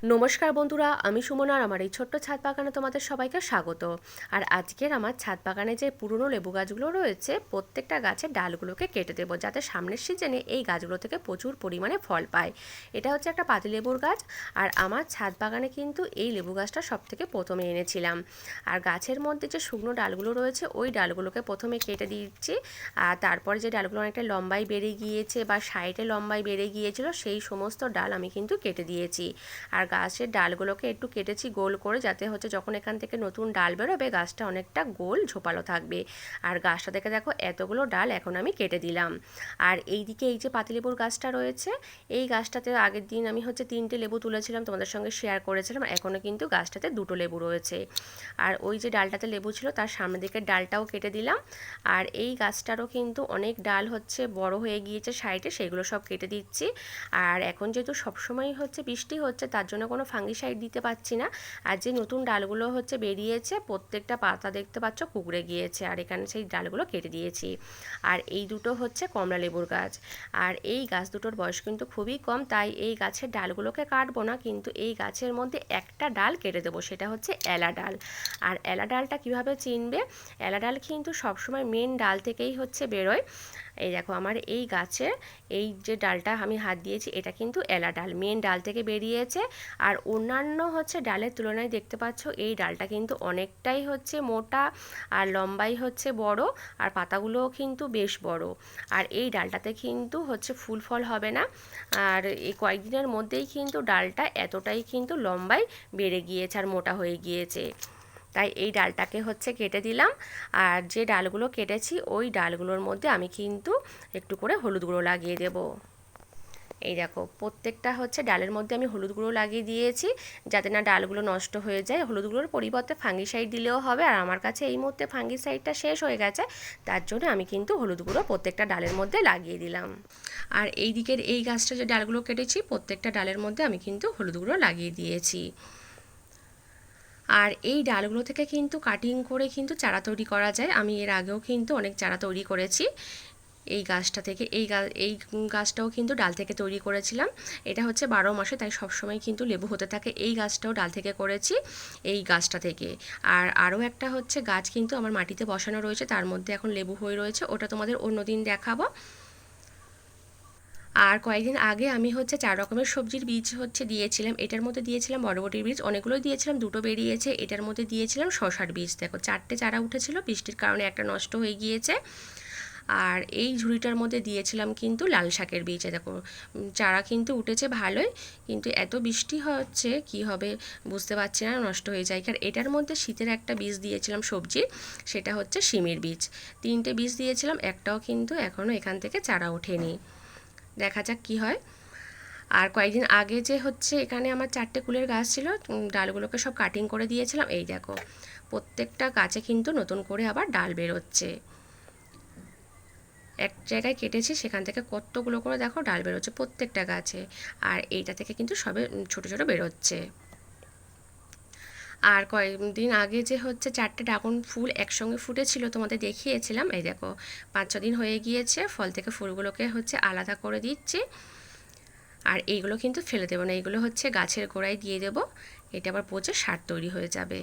নমস্কার বন্ধুরা, আমি সুমনা আর আমার এই ছোট্ট ছাদ বাগানে তোমাদের সবাইকে স্বাগত। আর আজকের আমার ছাদ বাগানে যে পুরনো লেবু গাছগুলো রয়েছে প্রত্যেকটা গাছের ডালগুলোকে কেটে দেবো, যাতে সামনের সিজনে এই গাছগুলো থেকে প্রচুর পরিমাণে ফল পায়। এটা হচ্ছে একটা পাতিলেবুর গাছ, আর আমার ছাদ বাগানে কিন্তু এই লেবু গাছটা সব থেকে প্রথমে এনেছিলাম। আর গাছের মধ্যে যে শুকনো ডালগুলো রয়েছে ওই ডালগুলোকে প্রথমে কেটে দিচ্ছি, আর তারপরে যে ডালগুলো অনেকটা লম্বাই বেড়ে গিয়েছে বা সাইডে লম্বাই বেড়ে গিয়েছিল সেই সমস্ত ডাল আমি কিন্তু কেটে দিয়েছি। আর গাছের ডালগুলোকে একটু কেটেছি গোল করে, যাতে হচ্ছে যখন এখান থেকে নতুন ডাল বেরোবে গাছটা অনেকটা গোল ঝোপালো থাকবে। আর গাছটা থেকে দেখো এতগুলো ডাল এখন আমি কেটে দিলাম। আর এইদিকে এই যে পাতিলেবুর গাছটা রয়েছে, এই গাছটাতে আগের দিন আমি হচ্ছে 3টে লেবু তুলেছিলাম, তোমাদের সঙ্গে শেয়ার করেছিলাম। এখনও কিন্তু গাছটাতে 2টো লেবু রয়েছে। আর ওই যে ডালটাতে লেবু ছিল তার সামনের দিকের ডালটাও কেটে দিলাম। আর এই গাছটারও কিন্তু অনেক ডাল হচ্ছে বড় হয়ে গিয়েছে সাইডে, সেগুলো সব কেটে দিচ্ছি। আর এখন যেহেতু সবসময় হচ্ছে বৃষ্টি হচ্ছে, তার জন্য কোনো ফাঙ্গিসাইড দিতে পারছি না। আর যে নতুন ডালগুলো হচ্ছে বেরিয়েছে প্রত্যেকটা পাতা দেখতে পাচ্ছ কুঁকড়ে গিয়েছে, আর এখানে সেই ডালগুলো কেটে দিয়েছি। আর এই দুটো হচ্ছে কমলা লেবুর গাছ। আর এই গাছ দুটোর বয়স কিন্তু খুবই কম, তাই এই গাছের ডালগুলোকে কাটবো না, কিন্তু এই গাছের মধ্যে একটা ডাল কেটে দেবো, সেটা হচ্ছে এলা ডাল। আর এলা ডালটা কীভাবে চিনবে? এলা ডাল কিন্তু সবসময় মেন ডাল থেকেই হচ্ছে বেরোয়। এই দেখো আমার এই গাছের এই যে ডালটা আমি হাত দিয়েছি এটা কিন্তু এলা ডাল, মেন ডাল থেকে বেরিয়েছে। আর অন্যান্য হচ্ছে ডালের তুলনায় দেখতে পাচ্ছ এই ডালটা কিন্তু অনেকটাই হচ্ছে মোটা, আর লম্বাই হচ্ছে বড়, আর পাতাগুলোও কিন্তু বেশ বড়। আর এই ডালটাতে কিন্তু হচ্ছে ফুল ফল হবে না। আর এই কয়েকদিনের মধ্যেই কিন্তু ডালটা এতটাই কিন্তু লম্বাই বেড়ে গিয়েছে আর মোটা হয়ে গিয়েছে, তাই এই ডালটাকে হচ্ছে কেটে দিলাম। আর যে ডালগুলো কেটেছি ওই ডালগুলোর মধ্যে আমি কিন্তু একটু করে হলুদ গুঁড়ো লাগিয়ে দেব। এই দেখো প্রত্যেকটা হচ্ছে ডালের মধ্যে আমি হলুদ গুঁড়ো লাগিয়ে দিয়েছি, যাতে না ডালগুলো নষ্ট হয়ে যায়। হলুদ গুঁড়োর পরিবর্তে ফাঙ্গিসাইড দিলেও হবে, আর আমার কাছে এই মুহূর্তে ফাঙ্গিসাইডটা শেষ হয়ে গেছে, তার জন্য আমি কিন্তু হলুদ গুঁড়ো প্রত্যেকটা ডালের মধ্যে লাগিয়ে দিলাম। আর এই দিকের এই গাছটা যে ডালগুলো কেটেছি প্রত্যেকটা ডালের মধ্যে আমি কিন্তু হলুদ গুঁড়ো লাগিয়ে দিয়েছি। আর এই ডালগুলো থেকে কিন্তু কাটিং করে কিন্তু চারা তৈরি করা যায়। আমি এর আগেও কিন্তু অনেক চারা তৈরি করেছি এই গাছটা থেকে। এই গাছটাও কিন্তু ডাল থেকে তৈরি করেছিলাম। এটা হচ্ছে 12 মাসে, তাই সবসময় কিন্তু লেবু হতে থাকে। এই গাছটাও ডাল থেকে করেছি এই গাছটা থেকে। আর আরও একটা হচ্ছে গাছ কিন্তু আমার মাটিতে বসানো রয়েছে, তার মধ্যে এখন লেবু হয়ে রয়েছে, ওটা তোমাদের অন্যদিন দেখাবো। আর কয়েকদিন আগে আমি হচ্ছে 4 রকমের সবজির বীজ হচ্ছে দিয়েছিলাম। এটার মধ্যে দিয়েছিলাম বরবটির বীজ, অনেকগুলোই দিয়েছিলাম, 2টো বেরিয়েছে। এটার মধ্যে দিয়েছিলাম শশার বীজ। দেখো 4টে চারা উঠেছিল, বৃষ্টির কারণে একটা নষ্ট হয়ে গিয়েছে। আর এই ঝুড়িটার মধ্যে দিয়েছিলাম কিন্তু লাল শাকের বীজ। দেখো চারা কিন্তু উঠেছে ভালোই, কিন্তু এত বৃষ্টি হচ্ছে কি হবে বুঝতে পারছি না, নষ্ট হয়ে যায়। আর এটার মধ্যে শীতের একটা বীজ দিয়েছিলাম সবজি, সেটা হচ্ছে শিমের বীজ। 3টে বীজ দিয়েছিলাম, একটাও কিন্তু এখনও এখান থেকে চারা ওঠেনি, দেখা যাক কি হয়। আর কয়েকদিন আগে যে হচ্ছে এখানে আমার 4টে কুলের গাছ ছিল, ডালগুলোকে সব কাটিং করে দিয়েছিলাম। এই দেখো প্রত্যেকটা গাছে কিন্তু নতুন করে আবার ডাল বেরোচ্ছে। এক জায়গায় কেটেছি সেখান থেকে কতগুলো করে দেখো ডাল বেরোচ্ছে প্রত্যেকটা গাছে। আর এইটা থেকে কিন্তু সবে ছোট ছোট বেরোচ্ছে। আর কয়েকদিন আগে যে হচ্ছে 4টে ড্রাগন ফুল একসঙ্গে ফুটেছিল তোমাদের দেখিয়েছিলাম। এই দেখো 5-6 দিন হয়ে গিয়েছে, ফল থেকে ফুলগুলোকে হচ্ছে আলাদা করে দিচ্ছি। আর এইগুলো কিন্তু ফেলে দেবো না, এইগুলো হচ্ছে গাছের গোড়ায় দিয়ে দেবো, এটা আবার পচে সার তৈরি হয়ে যাবে।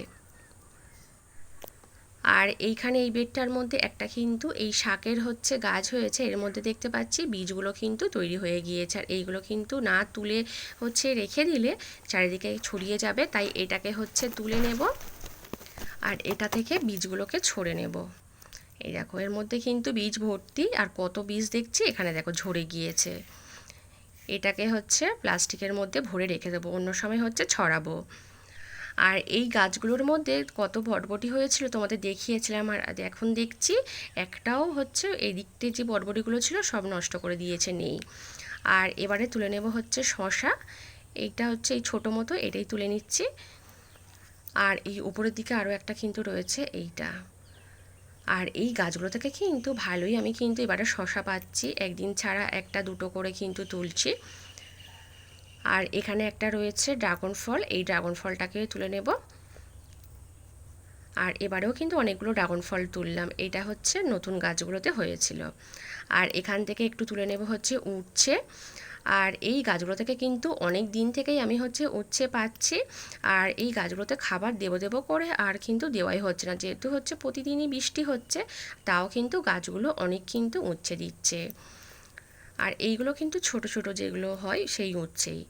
আর এইখানে এই বেডটার মধ্যে একটা কিন্তু এই শাকের হচ্ছে গাছ হয়েছে, এর মধ্যে দেখতে পাচ্ছি বীজগুলো কিন্তু তৈরি হয়ে গিয়েছে। আর এইগুলো কিন্তু না তুলে হচ্ছে রেখে দিলে চারিদিকে ছড়িয়ে যাবে, তাই এটাকে হচ্ছে তুলে নেব আর এটা থেকে বীজগুলোকে ছড়ে নেব। এই দেখো এর মধ্যে কিন্তু বীজ ভর্তি, আর কত বীজ দেখছি এখানে দেখো ঝরে গিয়েছে। এটাকে হচ্ছে প্লাস্টিকের মধ্যে ভরে রেখে দেবো, অন্য সময় হচ্ছে ছড়াবো। আর এই গাছগুলোর মধ্যে কত বটবটি হয়েছিল তোমাদের দেখিয়েছিলাম, আর এখন দেখছি একটাও হচ্ছে এই দিকতে যে বটবটিগুলো ছিল সব নষ্ট করে দিয়েছে, নেই। আর এবারে তুলে নেব হচ্ছে শশা, এইটা হচ্ছে এই ছোটো মতো, এটাই তুলে নিচ্ছি। আর এই উপরের দিকে আরও একটা কিন্তু রয়েছে এইটা। আর এই গাছগুলো থেকে কিন্তু ভালোই আমি কিন্তু এবারে শশা পাচ্ছি, একদিন ছাড়া 1-2টো করে কিন্তু তুলছি। আর এখানে একটা রয়েছে ড্রাগন ফল, এই ড্রাগন ফলটাকে তুলে নেব। আর এবারেও কিন্তু অনেকগুলো ড্রাগন ফল তুললাম, এটা হচ্ছে নতুন গাছগুলোতে হয়েছিল। আর এখান থেকে একটু তুলে নেব হচ্ছে উঠছে। আর এই গাছগুলো থেকে কিন্তু অনেক দিন থেকেই আমি উচ্ছে পাচ্ছি। আর এই গাছগুলোতে খাবার দেবো দেবো করে আর কিন্তু দেওয়াই হচ্ছে না, যেহেতু প্রতিদিনই বৃষ্টি হচ্ছে, তাও কিন্তু গাছগুলো অনেক কিন্তু উচ্ছে দিচ্ছে। আর এইগুলো কিন্তু ছোট ছোট যেগুলো হয় সেই উচ্ছেই।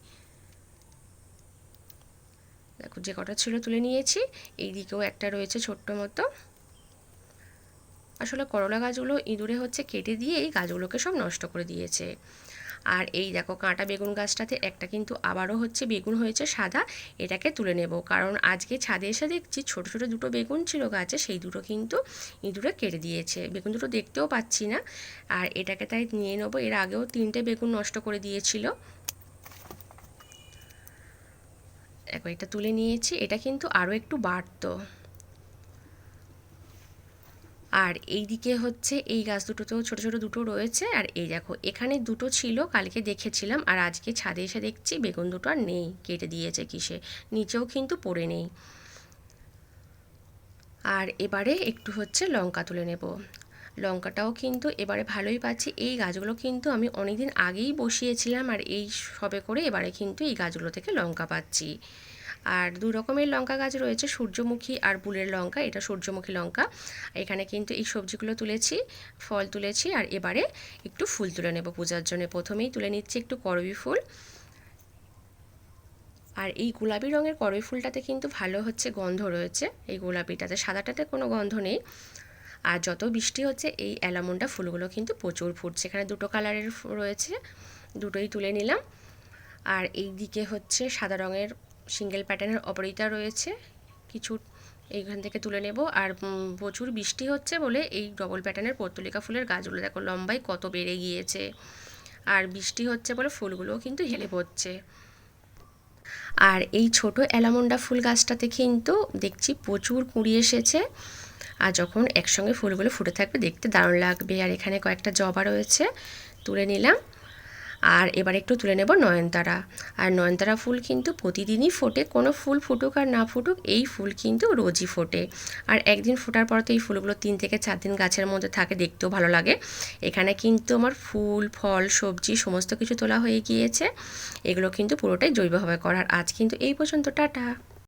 দেখো যে কটা ছিল তুলে নিয়েছি, এই দিকেও একটা রয়েছে ছোট্ট মতো। আসলে করলা গাছগুলো ইঁদুরে কেটে দিয়ে এই গাছগুলোকে সব নষ্ট করে দিয়েছে। আর এই দেখো কাঁটা বেগুন গাছটাতে একটা কিন্তু আবারও বেগুন হয়েছে সাদা, এটাকে তুলে নেব, কারণ আজকে ছাদে এসে দেখছি ছোট ছোট দুটো বেগুন ছিল গাছে, সেই দুটো কিন্তু ইঁদুরে কেটে দিয়েছে। বেগুন দুটো দেখতেও পাচ্ছি না, আর এটাকে তাই নিয়ে নেবো। এর আগেও 3টে বেগুন নষ্ট করে দিয়েছিল। দেখো এটা তুলে নিয়েছি, এটা কিন্তু আরও একটু বাড়তো। আর এই দিকে এই গাছ দুটোতেও ছোট ছোট দুটো রয়েছে। আর এই দেখো এখানে দুটো ছিল, কালকে দেখেছিলাম, আর আজকে ছাদে এসে দেখছি বেগুন দুটো আর নেই, কেটে দিয়েছে কিসে, নিচেও কিন্তু পড়ে নেই। আর এবারে একটু লঙ্কা তুলে নেব। লঙ্কাটাও কিন্তু এবারে ভালোই পাচ্ছি। এই গাছগুলো কিন্তু আমি অনেকদিন আগেই বসিয়েছিলাম, আর এই সবে করে এবারে কিন্তু এই গাছগুলো থেকে লঙ্কা পাচ্ছি। আর দু রকমের লঙ্কা গাছ রয়েছে, সূর্যমুখী আর বুলের লঙ্কা। এটা সূর্যমুখী লঙ্কা। এখানে কিন্তু এই সবজিগুলো তুলেছি, ফল তুলেছি, আর এবারে একটু ফুল তুলে নেব পূজার জন্য। প্রথমেই তুলে নিচ্ছি একটু করবী ফুল। আর এই গোলাপি রঙের করবী ফুলটাতে কিন্তু ভালো গন্ধ রয়েছে, এই গোলাপিটাতে, সাদাটাতে কোনো গন্ধ নেই। আর যত বৃষ্টি হচ্ছে এই অ্যালামন্ডা ফুলগুলো কিন্তু প্রচুর ফুটছে। এখানে দুটো কালারের রয়েছে, দুটোই তুলে নিলাম। আর এই দিকে সাদা রঙের সিঙ্গেল প্যাটার্নের অপরিতা রয়েছে কিছু, এইখান থেকে তুলে নেব। আর প্রচুর বৃষ্টি হচ্ছে বলে এই ডবল প্যাটার্নের পর্তুলিকা ফুলের গাছগুলো দেখো লম্বাই কত বেড়ে গিয়েছে। আর বৃষ্টি হচ্ছে বলে ফুলগুলোও কিন্তু হেলে পড়ছে। আর এই ছোট অ্যালামন্ডা ফুল গাছটাতে কিন্তু দেখছি প্রচুর কুঁড়ি এসেছে, আর যখন একসঙ্গে ফুলগুলো ফুটে থাকবে দেখতে দারুণ লাগবে। আর এখানে কয়েকটা জবা রয়েছে, তুলে নিলাম। আর এবার একটু তুলে নেব নয়নতারা। আর নয়নতারা ফুল কিন্তু প্রতিদিনই ফোটে, কোনো ফুল ফুটুক আর না ফুটুক এই ফুল কিন্তু রোজই ফোটে। আর একদিন ফোটার পর তো এই ফুলগুলো 3 থেকে 4 দিন গাছের মধ্যে থাকে, দেখতেও ভালো লাগে। এখানে কিন্তু আমার ফুল ফল সবজি সমস্ত কিছু তোলা হয়ে গিয়েছে। এগুলো কিন্তু পুরোটাই জৈবভাবে করার। আজ কিন্তু এই পর্যন্ত, টাটা।